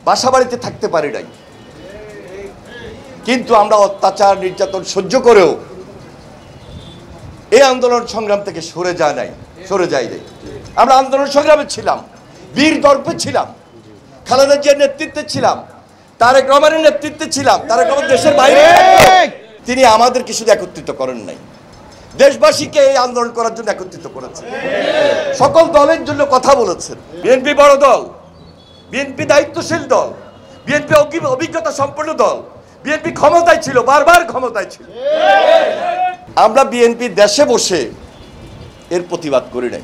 বাসাবাড়িতে থাকতে পারি নাই, কিন্তু আমরা অত্যাচার নির্যাতন সহ্য করেও এই আন্দোলন সংগ্রাম থেকে সরে যাই নাই। আমরা আন্দোলন সংগ্রামে ছিলাম, বীর দর্পে ছিলাম, খালেদা জিয়ার নেতৃত্বে ছিলাম, তারেক রহমানের নেতৃত্বে ছিলাম। তারেক রহমান দেশের বাইরে, তিনি আমাদেরকে শুধু একত্রিত করেন নাই, দেশবাসীকে এই আন্দোলন করার জন্য একত্রিত করেছেন। সকল দলের জন্য কথা বলেছেন। বিএনপি বড় দল, বিএনপি দায়িত্বশীল দল, বিএনপি অভিজ্ঞতা সম্পন্ন দল, বিএনপি ক্ষমতায় ছিল, বারবার ক্ষমতায় ছিল। আমরা বিএনপি দেশে বসে এর প্রতিবাদ করি নাই,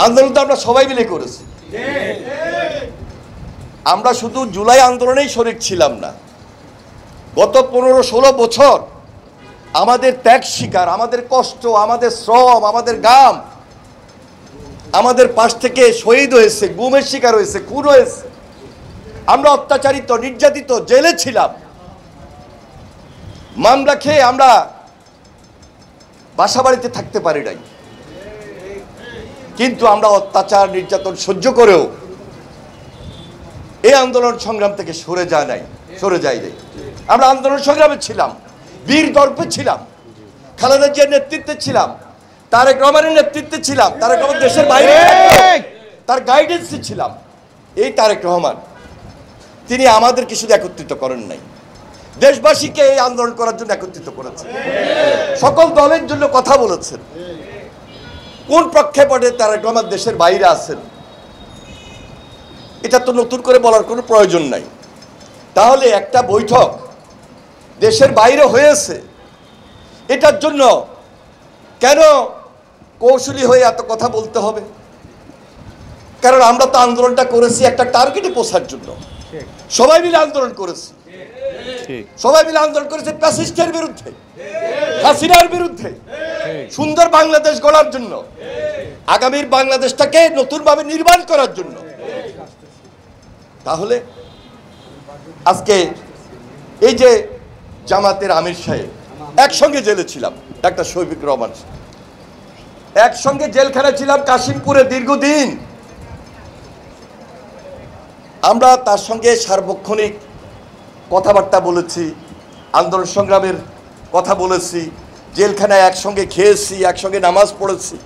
আন্দোলন তো আমরা সবাই মিলে করেছি। আমরা শুধু জুলাই আন্দোলনেই শরিক ছিলাম না, গত 15-16 বছর আমাদের ত্যাগ শিকার, আমাদের কষ্ট, আমাদের শ্রম, আমাদের ঘাম আমাদের পাশ থেকে শহীদ হয়েছে, গুমের শিকার হয়েছে, খুন হয়েছে। আমরা অত্যাচারিত, নির্যাতিত, জেলে ছিলাম, মামলা খেয়ে আমরা বাসাবাড়িতে থাকতে পারি নাই, কিন্তু আমরা অত্যাচার নির্যাতন সহ্য করেও এই আন্দোলন সংগ্রাম থেকে সরে যাই নাই। আমরা আন্দোলন সংগ্রামে ছিলাম, বীর দর্পে ছিলাম, খালেদা জিয়ার নেতৃত্বে ছিলাম, তারেক রহমানের নেতৃত্বে ছিলাম। তারেক রহমান দেশের বাইরে, তার গাইডেন্সে ছিলাম। এই তারেক রহমান, তিনি আমাদেরকে শুধু একত্রিত করেন নাই, দেশবাসীকে এই আন্দোলন করার জন্য একত্রিত করেছেন। সকল দলের জন্য কথা বলেছেন। কোন প্রেক্ষাপটে তারেক রহমান দেশের বাইরে আছেন এটা তো নতুন করে বলার কোনো প্রয়োজন নাই। তাহলে একটা বৈঠক দেশের বাইরে হয়েছে, এটার জন্য কেন কৌশলী হয়ে এত কথা বলতে হবে? কারণ আমরা তো আন্দোলনটা করেছি একটা টার্গেটে পৌঁছার জন্য। সবাই মিলে আন্দোলন করেছি, সবাই মিলে আন্দোলন করেছে ফ্যাসিস্টের বিরুদ্ধে, হাসিনার বিরুদ্ধে, সুন্দর বাংলাদেশ গড়ার জন্য, আগামীর বাংলাদেশটাকে নতুনভাবে নির্মাণ করার জন্য। তাহলে আজকে এই যে জামাতের আমির সাহেব, একসঙ্গে জেলে ছিলাম, ডাক্তার শফিকুর রহমান, একসঙ্গে জেলখানায় ছিলাম কাশিমপুরে দীর্ঘদিন। আমরা তার সঙ্গে সার্বক্ষণিক কথাবার্তা বলেছি, আন্দোলন সংগ্রামের কথা বলেছি, জেলখানায় একসঙ্গে খেয়েছি, একসঙ্গে নামাজ পড়েছি।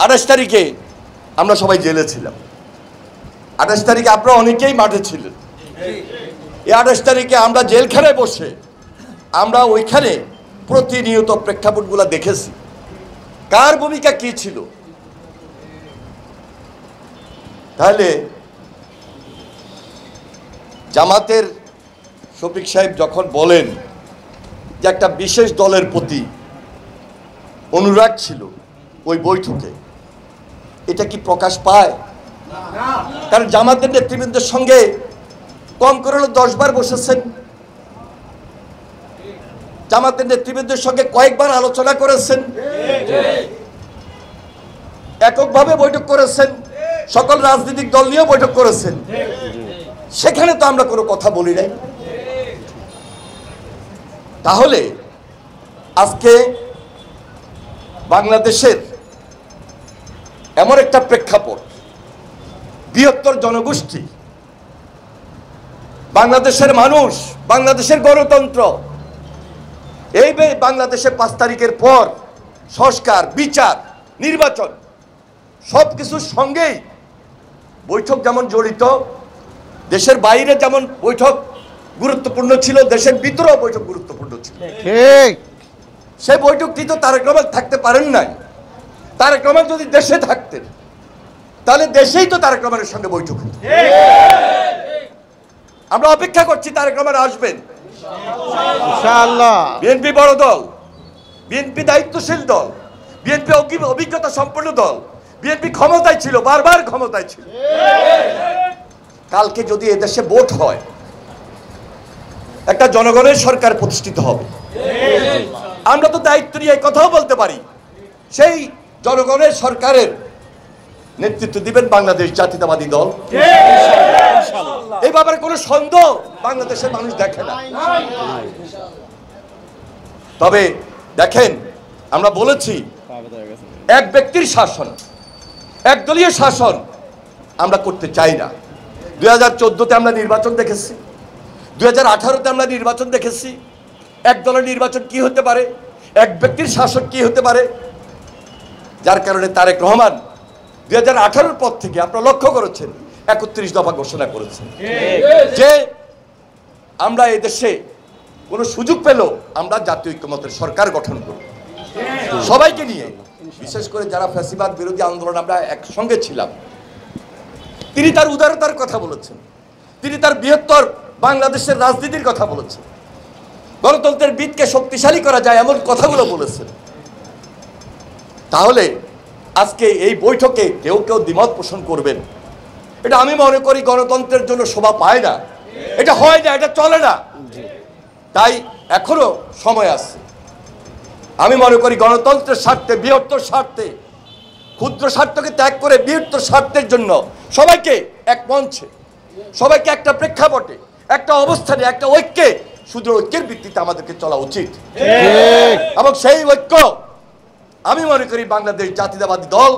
28 তারিখে আমরা সবাই জেলে ছিলাম। 28 তারিখে আপনারা অনেকেই মাঠে ছিলেন। এই 28 তারিখে আমরা জেলখানায় বসে আমরা ওইখানে প্রতিনিয়ত প্রেক্ষাপটগুলো দেখেছি, কার ভূমিকা কি ছিল। তাহলে জামাতের শফিক সাহেব যখন বলেন যে একটা বিশেষ দলের প্রতি অনুরাগ ছিল ওই বৈঠকে, এটা কি প্রকাশ পায়? কারণ জামাতের নেতৃবৃন্দের সঙ্গে কম করে 10 বার বসেছেন, জামাতের নেতৃবৃন্দের সঙ্গে কয়েকবার আলোচনা করেছেন, এককভাবে বৈঠক করেছেন, সকল রাজনৈতিক দল নিয়েও বৈঠক করেছেন। সেখানে তো আমরা কোনো কথা বলি নাই। তাহলে আজকে বাংলাদেশের এমন একটা প্রেক্ষাপট, বৃহত্তর জনগোষ্ঠী, বাংলাদেশের মানুষ, বাংলাদেশের গণতন্ত্র, এই বাংলাদেশে 5 তারিখের পর সংস্কার, বিচার, নির্বাচন সবকিছুর সঙ্গেই বৈঠক যেমন জড়িত, দেশের বাইরে যেমন বৈঠক গুরুত্বপূর্ণ ছিল, দেশের ভিতরেও বৈঠক গুরুত্বপূর্ণ ছিল। সেই বৈঠকটি তো তারেক রহমান থাকতে পারেন নাই। তারেক রহমান যদি দেশে থাকতেন তাহলে দেশেই তো তারেক রহমানের সঙ্গে বৈঠক হতো। আমরা অপেক্ষা করছি তারেক রহমান আসবেন ইনশাআল্লাহ। বিএনপি বড় দল, বিএনপি দায়িত্বশীল দল, বিএনপি অভিজ্ঞতা সম্পন্ন দল, বিএনপি ক্ষমতায় ছিল, বারবার ক্ষমতায় ছিল। কালকে যদি এদেশে ভোট হয়, একটা জনগণের সরকার প্রতিষ্ঠিত হবে। আমরা তো দায়িত্ব নিয়ে কথাও বলতে পারি, সেই জনগণের সরকারের নেতৃত্ব দিবেন বাংলাদেশ জাতীয়তাবাদী দল। এই ব্যাপারে কোনো সন্দেহ বাংলাদেশের মানুষ দেখে না। তবে দেখেন, আমরা বলেছি এক ব্যক্তির শাসন, একদলীয় শাসন আমরা করতে চাই না। 2014-তে আমরা নির্বাচন দেখেছি, 2018-তে আমরা নির্বাচন দেখেছি। এক দলের নির্বাচন কি হতে পারে, এক ব্যক্তির শাসন কি হতে পারে, যার কারণে তারেক রহমান 2018-র পর থেকে আপনারা লক্ষ্য করেছেন 31 দফা ঘোষণা করেছেন যে আমরা এই দেশে কোনো সুযোগ পেলেও আমরা জাতীয় ঐক্যমত্যের সরকার গঠন করব, সবাইকে নিয়ে, বিশেষ করে যারা ফ্যাসিবাদ বিরোধী আন্দোলন আমরা একসঙ্গে ছিলাম। তিনি তার উদারতার কথা বলেছেন, তিনি তার বৃহত্তর বাংলাদেশের রাজনীতির কথা বলেছেন, গণতন্ত্রের ভিতকে শক্তিশালী করা যায় এমন কথাগুলো বলেছেন। তাহলে আজকে এই বৈঠকে কেউ কেউ দ্বিমত পোষণ করবেন, এটা আমি মনে করি গণতন্ত্রের জন্য শোভা পায় না, এটা হয় না, এটা চলে না। তাই এখনো সময় আছে। আমি মনে করি গণতন্ত্রের স্বার্থে, বৃহত্তর স্বার্থে, ক্ষুদ্র স্বার্থকে ত্যাগ করে বৃহত্তর স্বার্থের জন্য সবাইকে এক মঞ্চে, সবাইকে একটা প্রেক্ষাপটে, একটা অবস্থানে, একটা ঐক্যে, শুধু ঐক্যের ভিত্তিতে আমাদেরকে চলা উচিত। এবং সেই ঐক্য আমি মনে করি বাংলাদেশ জাতীয়তাবাদী দল,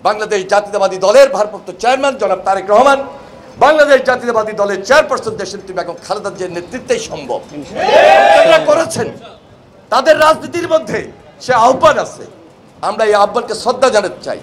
বাংলাদেশ জাতীয়তাবাদী দলের ভারপ্রাপ্ত চেয়ারম্যান জনাব তারেক রহমান, বাংলাদেশ জাতীয়তাবাদী দলের চেয়ারপারসন দেশনেত্রী বেগম খালেদা জিয়ার নেতৃত্বেই সম্ভব। তারা করেছেন, তাদের রাজনীতির মধ্যে সে আহ্বান আছে, আমরা এই আহ্বানকে শ্রদ্ধা জানাতে চাই।